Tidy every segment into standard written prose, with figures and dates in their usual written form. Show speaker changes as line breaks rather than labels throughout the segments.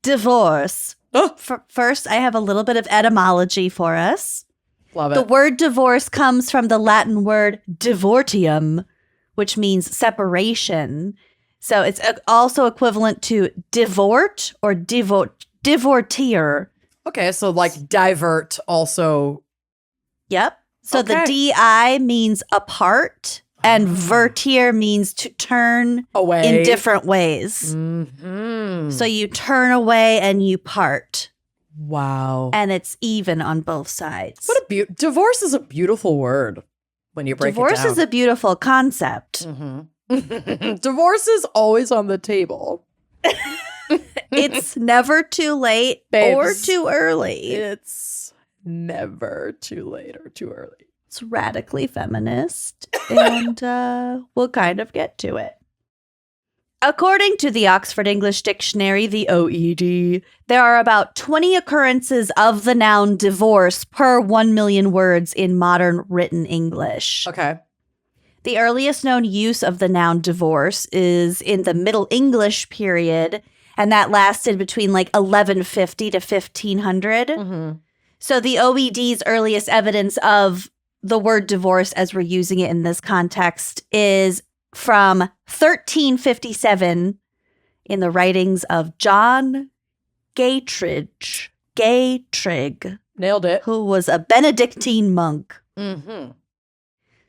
divorce. First, I have a little bit of etymology for us.
Love it.
The word divorce comes from the Latin word divortium, which means separation. So it's also equivalent to divort or divortir.
Okay, so like divert also.
Yep. So
Okay.
the di means apart, and vertir means to turn
Away.
in different ways.
Mm-hmm.
So you turn away and you part.
Wow.
And it's even on both sides.
What a divorce is a beautiful word when you break
Divorce
it down.
is a beautiful concept.
Mm-hmm. Divorce is always on the table.
It's never too late or
Babes,
too early.
It's never too late or too early.
It's radically feminist, and we'll kind of get to it. According to the Oxford English Dictionary, the OED, there are about 20 occurrences of the noun divorce per 1 million words in modern written English.
Okay.
The earliest known use of the noun divorce is in the Middle English period, and that lasted between like 1150 to 1500.
Mm-hmm.
So the OED's earliest evidence of the word divorce as we're using it in this context is from 1357 in the writings of John Gaytrig,
Nailed it.
who was a Benedictine monk.
Mm-hmm.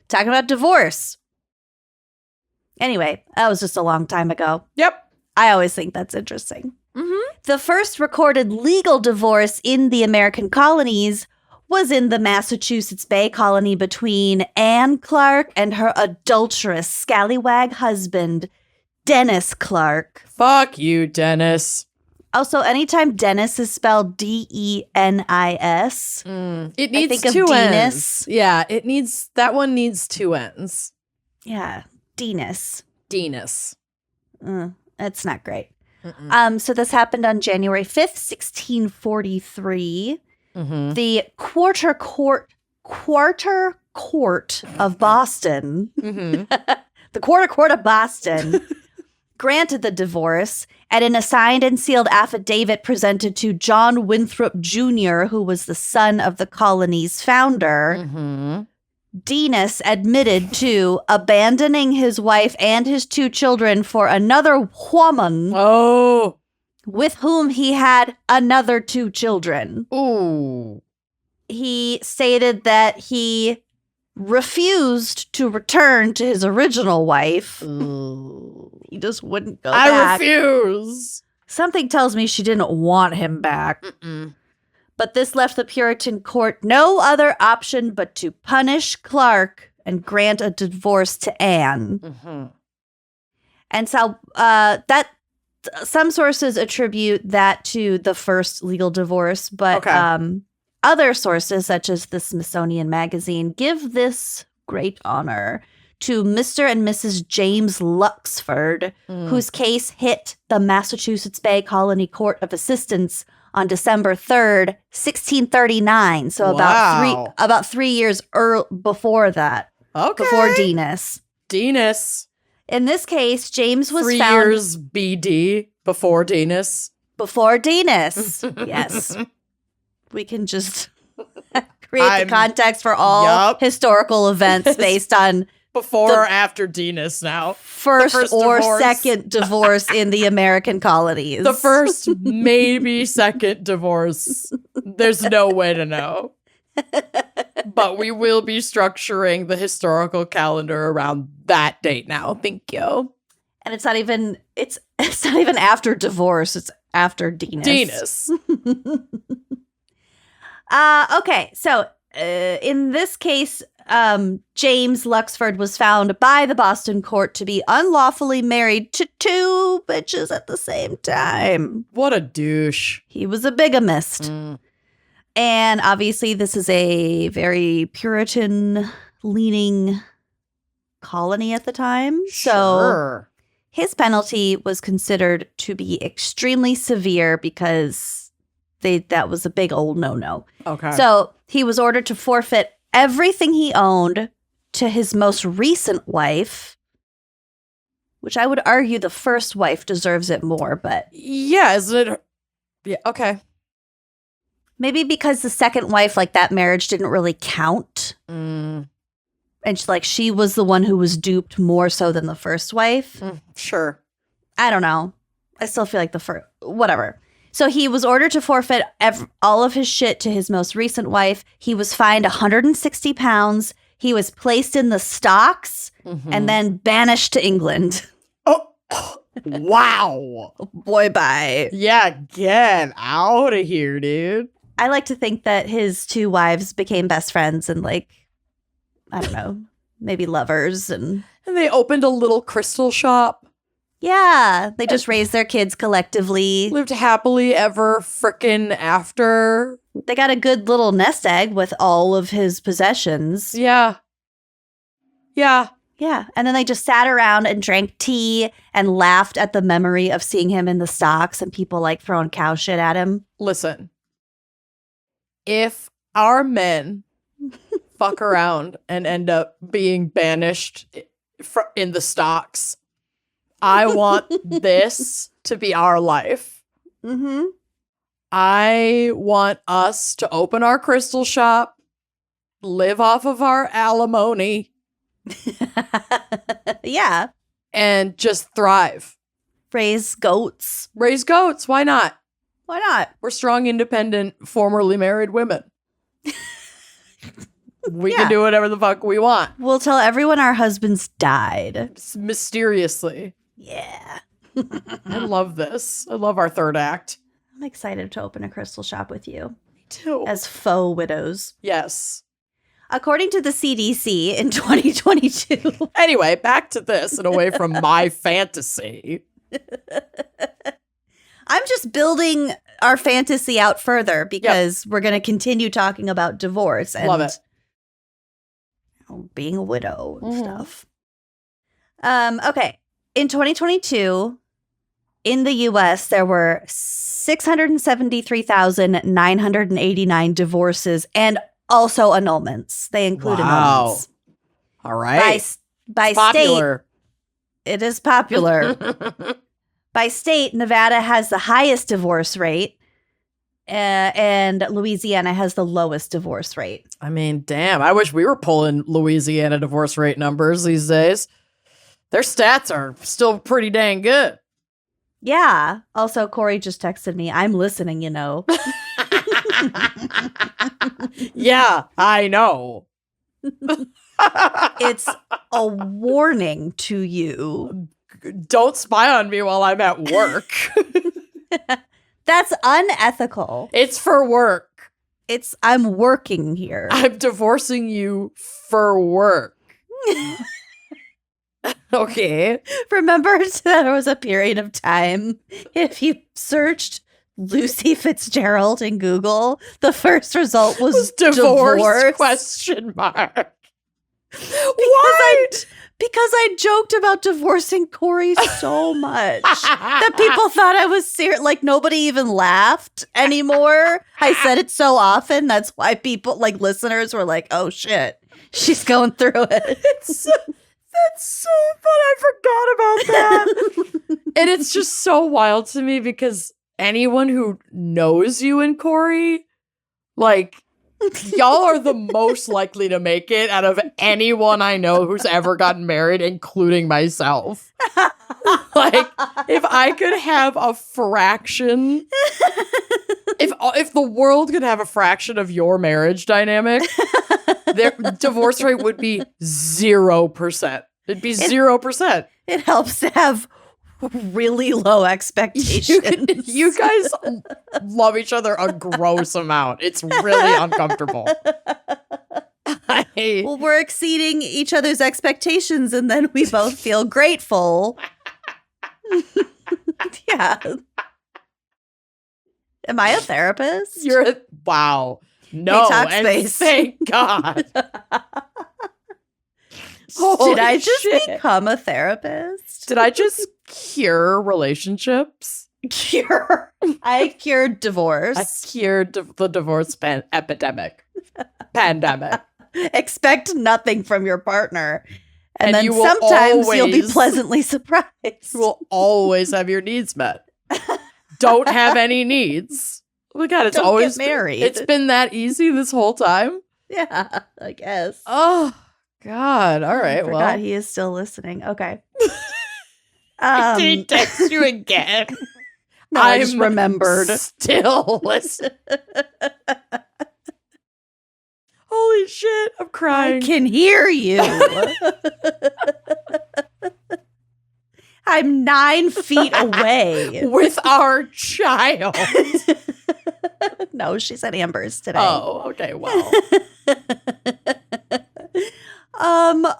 Talking about divorce. Anyway, that was just a long time ago.
Yep.
I always think that's interesting.
Mm-hmm.
The first recorded legal divorce in the American colonies was in the Massachusetts Bay Colony between Anne Clark and her adulterous scallywag husband, Dennis Clark.
Fuck you, Dennis.
Also, anytime Dennis is spelled Denis,
It needs
think of
two
Dennis.
ends. Yeah, that one needs two ends.
yeah, Dennis.
Dennis.
That's not great.
Mm-mm.
So this happened on January 5th, 1643.
Mm-hmm.
The Quarter Court of Boston,
Mm-hmm.
the Quarter Court of Boston, granted the divorce, and in a signed and sealed affidavit presented to John Winthrop Jr., who was the son of the colony's founder,
Mm-hmm.
Dennis admitted to abandoning his wife and his two children for another woman
Oh.
with whom he had another two children.
Ooh.
He stated that he refused to return to his original wife.
Ooh.
He just wouldn't go
I
back.
refuse.
Something tells me she didn't want him back.
Mm-mm.
But this left the Puritan court no other option but to punish Clark and grant a divorce to Anne.
Mm-hmm.
And so some sources attribute that to the first legal divorce, but
Okay.
Other sources, such as the Smithsonian Magazine, give this great honor to Mr. and Mrs. James Luxford, whose case hit the Massachusetts Bay Colony Court of Assistance on December 3rd, 1639. So
Wow.
about 3 years before that,
Okay.
before Dennis.
Dennis.
In this case, James was
3
found
years BD before Dennis.
before Dennis. Yes. We can just create the context for all
Yup.
historical events based on
Before or after Dennis now.
first or
divorce.
second divorce in the American colonies.
The first, maybe second divorce. There's no way to know. But we will be structuring the historical calendar around that date now. Thank you.
And it's not even after divorce, it's after Dennis.
Dennis.
Okay, so in this case, James Luxford was found by the Boston court to be unlawfully married to two bitches at the same time.
What a douche.
He was a bigamist. And obviously, this is a very Puritan-leaning colony at the time. So
Sure.
his penalty was considered to be extremely severe because that was a big old no-no.
Okay.
So he was ordered to forfeit everything he owned to his most recent wife, which I would argue the first wife deserves it more, but
yeah, isn't it Yeah, okay.
Maybe because the second wife, like that marriage didn't really count.
Mm,
And she was the one who was duped more so than the first wife.
sure.
I don't know. I still feel like the first, whatever. So he was ordered to forfeit all of his shit to his most recent wife. He was fined 160 pounds. He was placed in the stocks and then banished to England.
Oh, wow.
Boy, bye.
Yeah, get out of here, dude.
I like to think that his two wives became best friends and like, I don't know, maybe lovers. And
they opened a little crystal shop.
Yeah, they just raised their kids collectively.
Lived happily ever frickin' after.
They got a good little nest egg with all of his possessions.
Yeah. Yeah.
Yeah, and then they just sat around and drank tea and laughed at the memory of seeing him in the stocks and people like throwing cow shit at him.
Listen, if our men fuck around and end up being banished in the stocks, I want this to be our life.
Mm-hmm.
I want us to open our crystal shop, live off of our alimony.
Yeah.
And just thrive.
Raise goats.
Raise goats. Why not?
Why not?
We're strong, independent, formerly married women. We can do whatever the fuck we want.
We'll tell everyone our husbands died.
Mysteriously.
Yeah.
I love this. I love our third act.
I'm excited to open a crystal shop with you.
Me too.
As faux widows.
Yes.
According to the CDC in 2022.
Anyway, back to this and away from my fantasy.
I'm just building our fantasy out further because we're going to continue talking about divorce and
love it.
Being a widow and stuff. Okay. In 2022, in the US, there were 673,989 divorces and also annulments. They include annulments.
All right.
By
popular.
State, it is popular. By state, Nevada has the highest divorce rate, and Louisiana has the lowest divorce rate.
I mean, damn, I wish we were pulling Louisiana divorce rate numbers these days. Their stats are still pretty dang good.
Yeah. Also, Corey just texted me. I'm listening, you know.
Yeah, I know.
It's a warning to you.
Don't spy on me while I'm at work.
That's unethical.
It's for work.
I'm working here.
I'm divorcing you for work. Okay.
Remember there was a period of time, if you searched Lucy Fitzgerald in Google, the first result was divorce
question mark.
What? Because I joked about divorcing Corey so much that people thought I was serious. Like nobody even laughed anymore. I said it so often. That's why people, like listeners, were like, "Oh shit, she's going through it."
That's so fun. I forgot about that. And it's just so wild to me because anyone who knows you and Corey, like, y'all are the most likely to make it out of anyone I know who's ever gotten married, including myself. Like, if I could have a fraction, if the world could have a fraction of your marriage dynamic, their divorce rate would be 0%. It'd be 0%.
It helps to have really low expectations.
You guys love each other a gross amount. It's really uncomfortable.
Well, we're exceeding each other's expectations, and then we both feel grateful. Yeah. Am I a therapist?
Wow. No,
hey, talk
and
space.
Thank God.
Did I just become a therapist?
Did I just cure relationships?
Cure. I cured divorce.
I cured the divorce epidemic. Pandemic.
Expect nothing from your partner. And then
you will
sometimes you'll be
always-
pleasantly surprised.
You will always have your needs met. don't have any needs. Oh my God, it's
Don't
always
get married.
It's been that easy this whole time.
Yeah, I guess.
Oh God. All right.
I forgot he is still listening. Okay.
Did he text you again?
No, I just remembered.
Still listen. Holy shit, I'm crying.
I can hear you. I'm 9 feet away.
With our child.
No, she's at Amber's today.
Oh, okay, well.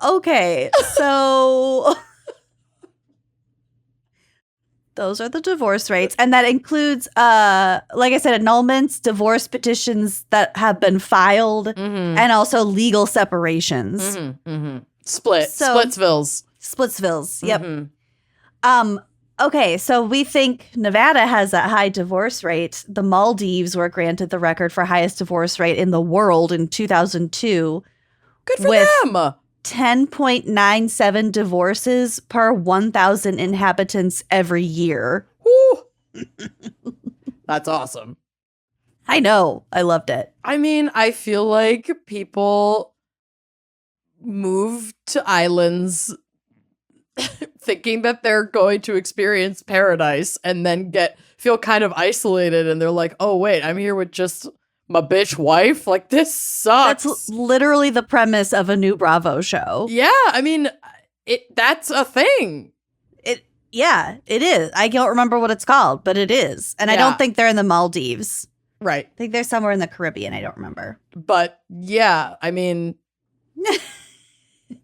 Okay, so those are the divorce rates, and that includes like I said, annulments, divorce petitions that have been filed, and also legal separations.
Splitsvilles.
Yep. Okay, so we think Nevada has a high divorce rate. The Maldives were granted the record for highest divorce rate in the world in 2002.
Good for
with
them.
10.97 divorces per 1,000 inhabitants every year.
Woo. That's awesome.
I know. I loved it.
I mean, I feel like people move to islands thinking that they're going to experience paradise and then feel kind of isolated, and they're like, oh wait, I'm here with just my bitch wife. Like, this sucks.
That's literally the premise of a new Bravo show.
Yeah, I mean, that's a thing.
Yeah, it is. I don't remember what it's called, but it is. And I don't think they're in the Maldives.
Right.
I think they're somewhere in the Caribbean. I don't remember.
But yeah, I mean,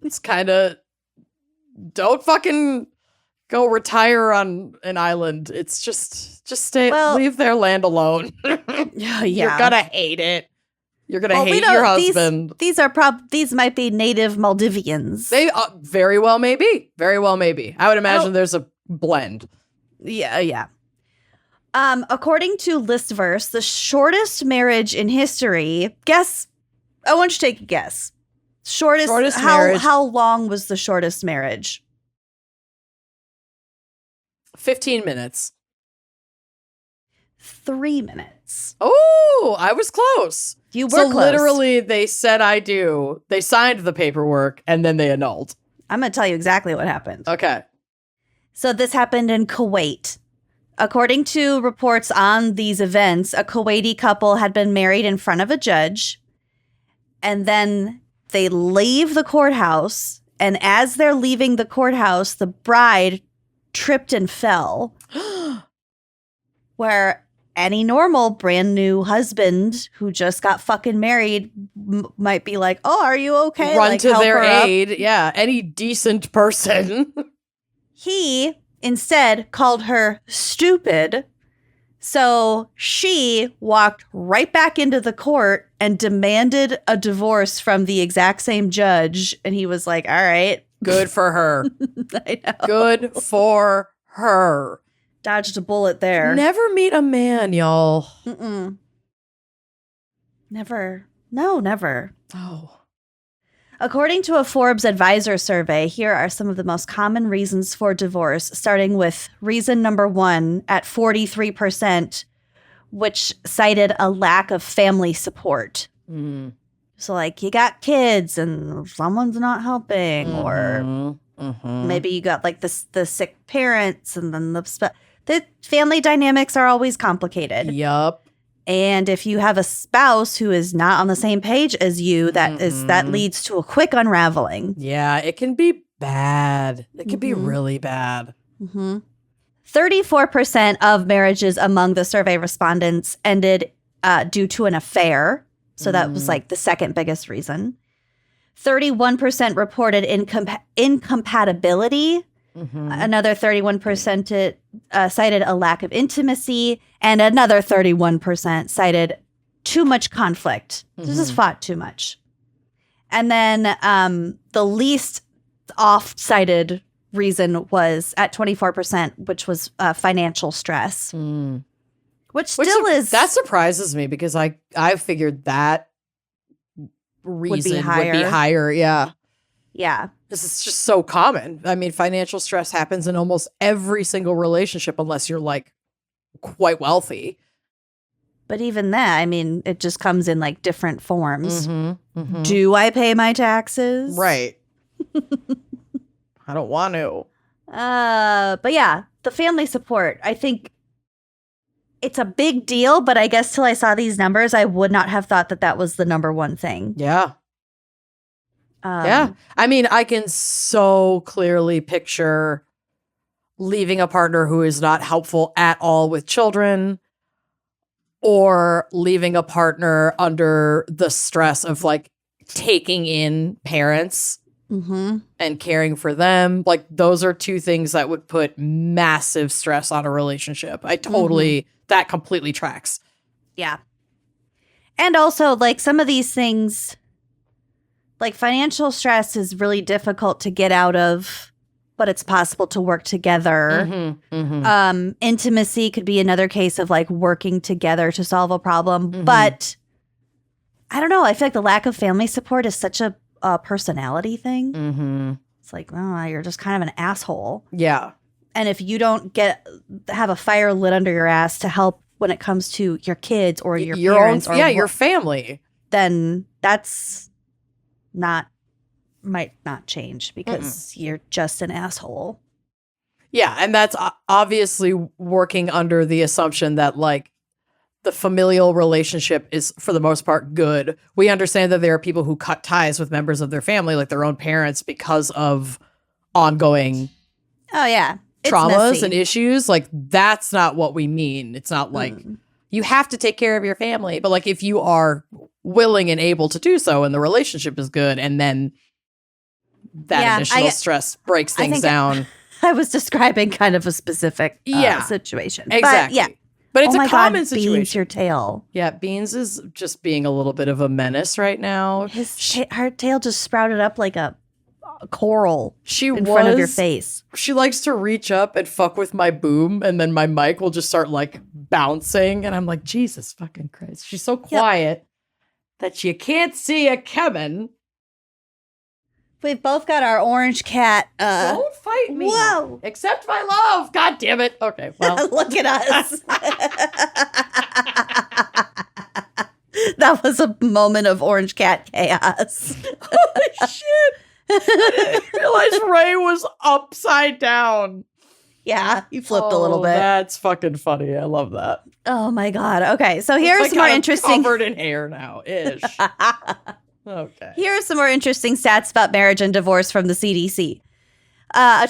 it's kind of, don't fucking go retire on an island. It's just stay, leave their land alone.
Yeah.
You're gonna hate it. You're gonna hate your husband.
These might be native Maldivians.
They very well may be. Very well may be. I would imagine there's a blend.
Yeah. According to Listverse, the shortest marriage in history. Guess. I want you to take a guess. Shortest marriage. How long was the shortest marriage?
15 minutes.
3 minutes.
Oh, I was close.
You were
so
close.
Literally, they said I do. They signed the paperwork and then they annulled.
I'm going to tell you exactly what happened.
Okay.
So this happened in Kuwait. According to reports on these events, a Kuwaiti couple had been married in front of a judge, and then they leave the courthouse, and as they're leaving the courthouse, the bride tripped and fell. Where any normal brand new husband who just got fucking married might be like, oh, are you okay?
Run
like,
to their aid.
Up.
Yeah, any decent person.
He instead called her stupid. So she walked right back into the court and demanded a divorce from the exact same judge. And he was like, all right.
Good for her.
I know.
Good for her.
Dodged a bullet there.
Never meet a man, y'all.
Mm-mm. Never. No, never.
Oh.
According to a Forbes advisor survey, here are some of the most common reasons for divorce, starting with reason number 1 at 43%, which cited a lack of family support.
Mm.
So, like, you got kids and someone's not helping, or maybe you got, like, the sick parents, and then the family dynamics are always complicated.
Yup.
And if you have a spouse who is not on the same page as you, that leads to a quick unraveling.
Yeah, it can be bad. It can be really bad.
34% of marriages among the survey respondents ended due to an affair. So that was like the second biggest reason. 31% reported incompatibility. Another 31% cited a lack of intimacy, and another 31% cited too much conflict. This is fought too much. And then the least off-cited reason was at 24%, which was financial stress, which still is.
That surprises me because I figured that reason would be higher. Yeah.
Yeah.
This is just so common. I mean, financial stress happens in almost every single relationship unless you're like quite wealthy.
But even that, I mean, it just comes in like different forms.
Mm-hmm.
Do I pay my taxes?
Right. I don't want to.
But yeah, the family support, I think it's a big deal, but I guess till I saw these numbers, I would not have thought that that was the number one thing.
Yeah. Yeah. I mean, I can so clearly picture leaving a partner who is not helpful at all with children, or leaving a partner under the stress of like taking in parents and caring for them. Like those are two things that would put massive stress on a relationship. That completely tracks.
Yeah. And also like some of these things, like financial stress is really difficult to get out of, but it's possible to work together. Intimacy could be another case of like working together to solve a problem. But I don't know. I feel like the lack of family support is such a personality thing. It's like, oh, you're just kind of an asshole.
Yeah.
And if you don't have a fire lit under your ass to help when it comes to your kids or your parents or
your family,
then that's might not change because you're just an asshole.
Yeah, and that's obviously working under the assumption that like the familial relationship is for the most part good. We understand that there are people who cut ties with members of their family, like their own parents, because of ongoing traumas and issues. Like that's not what we mean. It's not like you have to take care of your family, but like if you are willing and able to do so and the relationship is good, and then that additional stress breaks things down.
I was describing kind of a specific situation.
Exactly. But it's a common situation.
Beans your tail.
Yeah, Beans is just being a little bit of a menace right now.
Her tail just sprouted up like a coral in front of your face.
She likes to reach up and fuck with my boom, and then my mic will just start like bouncing, and I'm like, Jesus fucking Christ. She's so quiet that you can't see a Kevin.
We've both got our orange cat.
Don't fight me.
Whoa.
Accept my love. God damn it. Okay, well.
Look at us. That was a moment of orange cat chaos.
Holy shit. I didn't realize Ray was upside down.
Yeah, you flipped a little bit.
That's fucking funny. I love that.
Oh my God. Okay, so here's some more interesting.
Covered in hair now, ish. Okay.
Here are some more interesting stats about marriage and divorce from the CDC. A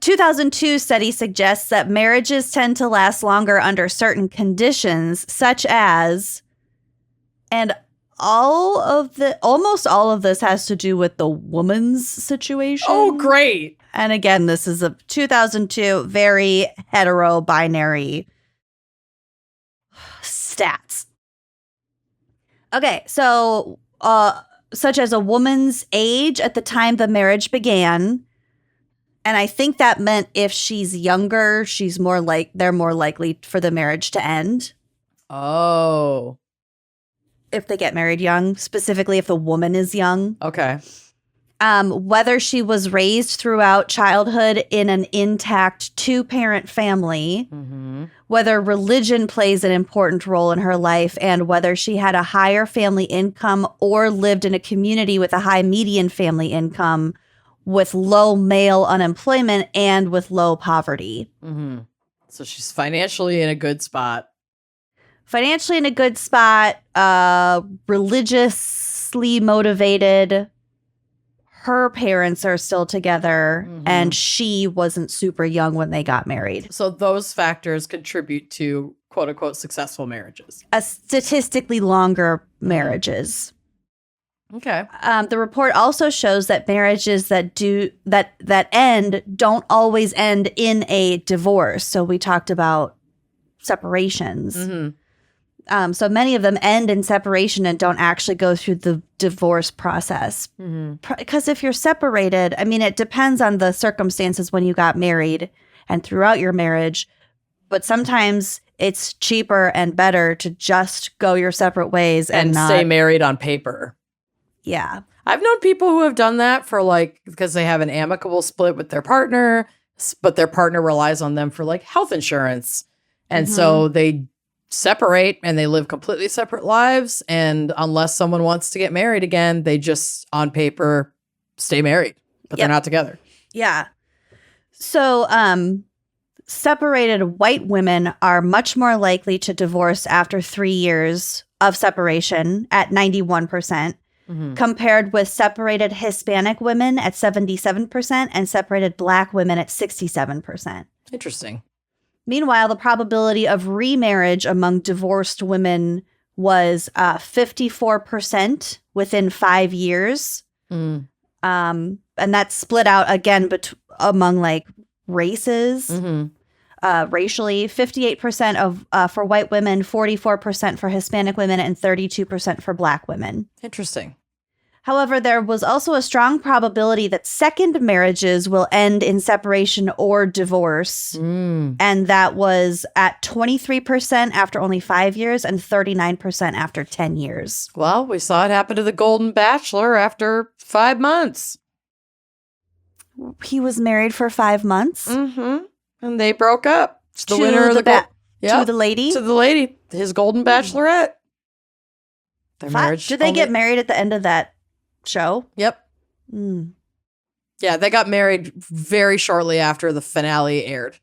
2002 study suggests that marriages tend to last longer under certain conditions, such as, and almost all of this has to do with the woman's situation.
Oh, great.
And again, this is a 2002 very hetero-binary stats. Okay, so such as a woman's age at the time the marriage began. And I think that meant if she's younger, they're more likely for the marriage to end.
Oh.
If they get married young, specifically if the woman is young.
Okay.
Whether she was raised throughout childhood in an intact two-parent family, whether religion plays an important role in her life, and whether she had a higher family income or lived in a community with a high median family income with low male unemployment and with low poverty.
So she's financially in a good spot.
Religiously motivated. Her parents are still together, and she wasn't super young when they got married.
So those factors contribute to quote unquote successful marriages.
Statistically longer marriages.
Okay.
The report also shows that marriages that end don't always end in a divorce. So we talked about separations. So many of them end in separation and don't actually go through the divorce process. Because if you're separated, I mean, it depends on the circumstances when you got married and throughout your marriage. But sometimes it's cheaper and better to just go your separate ways and not
stay married on paper.
Yeah.
I've known people who have done that for because they have an amicable split with their partner, but their partner relies on them for health insurance. And so they separate and they live completely separate lives. And unless someone wants to get married again, they just, on paper, stay married, but they're not together.
Yeah. So, separated white women are much more likely to divorce after 3 years of separation at 91%, compared with separated Hispanic women at 77% and separated Black women at 67%.
Interesting.
Meanwhile, the probability of remarriage among divorced women was 54% within 5 years. And that's split out again among like races. Racially, 58% of for white women, 44% for Hispanic women, and 32% for Black women.
Interesting.
However, there was also a strong probability that second marriages will end in separation or divorce. And that was at 23% after only 5 years and 39% after 10 years.
Well, we saw it happen to the Golden Bachelor after 5 months.
He was married for 5 months.
And they broke up. It's the
To
winner of
the
the
to the lady?
To the lady. His Golden Bachelorette. Their marriage.
Did they get married at the end of that show?
Yep. Yeah, they got married very shortly after the finale aired.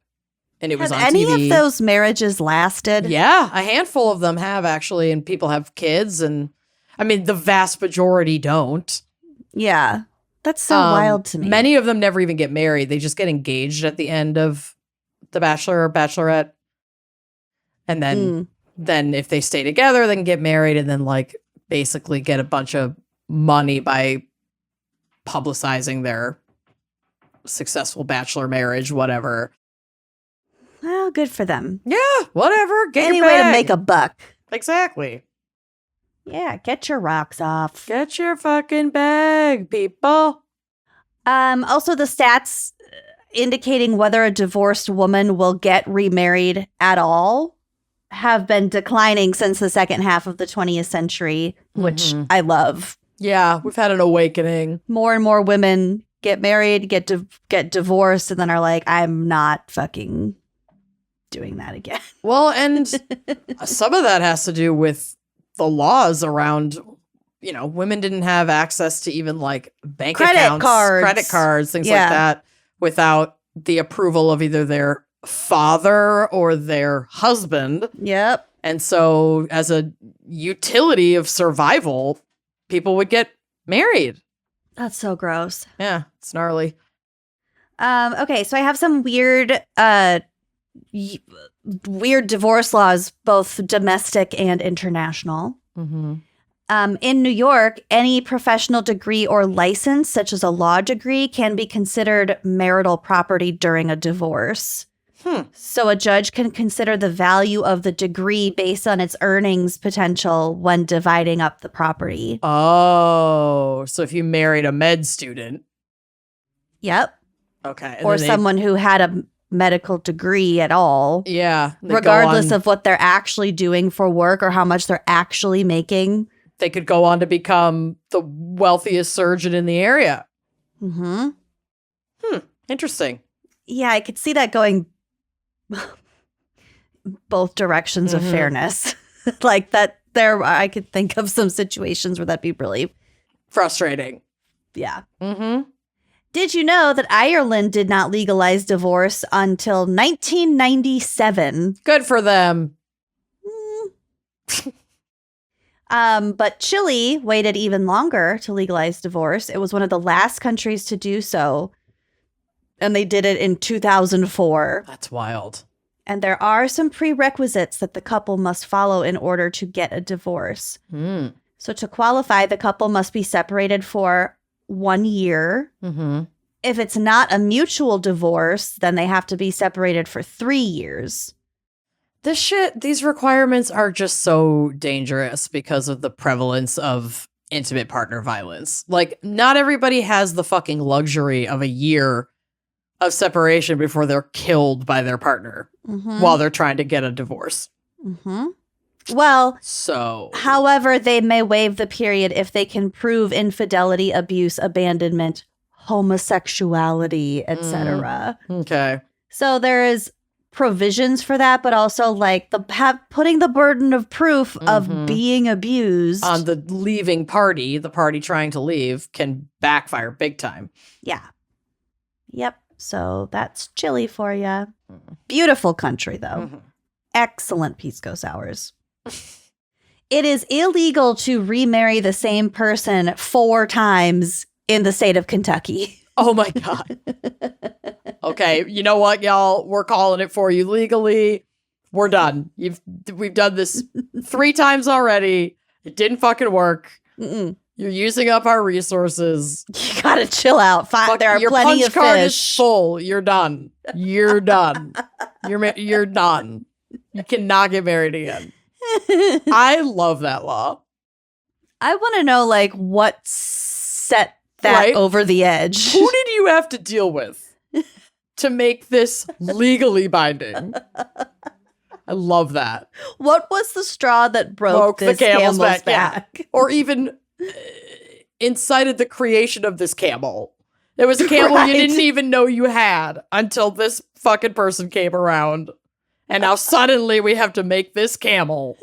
And it was on
Have any
TV.
of those marriages lasted?
Yeah, a handful of them have actually, and people have kids. And I mean, the vast majority don't.
Yeah. That's so wild to me.
Many of them never even get married. They just get engaged at the end of The Bachelor or Bachelorette. And then if they stay together, they can get married and then like basically get a bunch of money by publicizing their successful bachelor marriage, whatever.
Well, good for them.
Yeah, whatever. Get
Any
your
way to
bag.
make a buck.
Exactly.
Yeah, get your rocks off.
Get your fucking bag, people.
Also, the stats indicating whether a divorced woman will get remarried at all have been declining since the second half of the 20th century, which I love.
Yeah, we've had an awakening.
More and more women get married, get divorced, and then are like, I'm not fucking doing that again.
Well, and some of that has to do with the laws around, you know, women didn't have access to even like bank accounts, credit cards, things like that without the approval of either their father or their husband.
Yep.
And so as a utility of survival, people would get married.
That's so gross.
Yeah, it's gnarly.
Okay, so I have some weird divorce laws, both domestic and international. In New York, any professional degree or license, such as a law degree, can be considered marital property during a divorce. So a judge can consider the value of the degree based on its earnings potential when dividing up the property.
Oh, so if you married a med student.
Yep.
Okay.
Or someone who had a medical degree at all.
Yeah.
Regardless of what they're actually doing for work or how much they're actually making.
They could go on to become the wealthiest surgeon in the area. Interesting.
Yeah, I could see that going both directions of fairness. Like that there, I could think of some situations where that'd be really
frustrating.
Yeah. Did you know that Ireland did not legalize divorce until 1997?
Good for them.
But Chile waited even longer to legalize divorce. It was one of the last countries to do so. And they did it in 2004.
That's wild.
And there are some prerequisites that the couple must follow in order to get a divorce. So to qualify, the couple must be separated for 1 year. If it's not a mutual divorce, then they have to be separated for 3 years.
These requirements are just so dangerous because of the prevalence of intimate partner violence. Like, not everybody has the fucking luxury of a year of separation before they're killed by their partner while they're trying to get a divorce.
Well,
so
however, they may waive the period if they can prove infidelity, abuse, abandonment, homosexuality, etc.
Okay.
So there is provisions for that, but also like putting the burden of proof of being abused
on the leaving party, the party trying to leave, can backfire big time.
Yeah. Yep. So that's Chile for you. Beautiful country, though. Excellent pisco sours. It is illegal to remarry the same person 4 times in the state of Kentucky.
Oh my God. Okay, you know what, y'all? We're calling it for you legally. We're done. We've done this 3 times already. It didn't fucking work. You're using up our resources.
You gotta chill out. There are
your
plenty
punch
of
card
fish.
is full. You're done. You're done. You're done. You cannot get married again. I love that law.
I want to know, like, what set that over the edge.
Who did you have to deal with to make this legally binding? I love that.
What was the straw that broke this
the camel's back?
back?
Yeah. Or even incited the creation of this camel. There was a camel you didn't even know you had until this fucking person came around. And now suddenly we have to make this camel.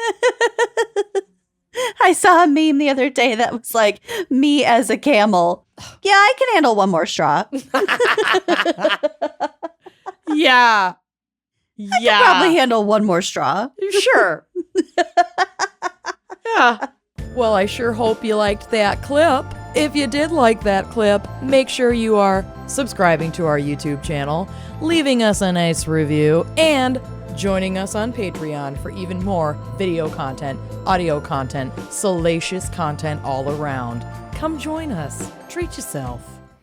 I saw a meme the other day that was like, me as a camel. Yeah, I can handle one more straw.
Yeah.
I can probably handle one more straw.
Sure. Yeah. Well, I sure hope you liked that clip. If you did like that clip, make sure you are subscribing to our YouTube channel, leaving us a nice review, and joining us on Patreon for even more video content, audio content, salacious content all around. Come join us. Treat yourself.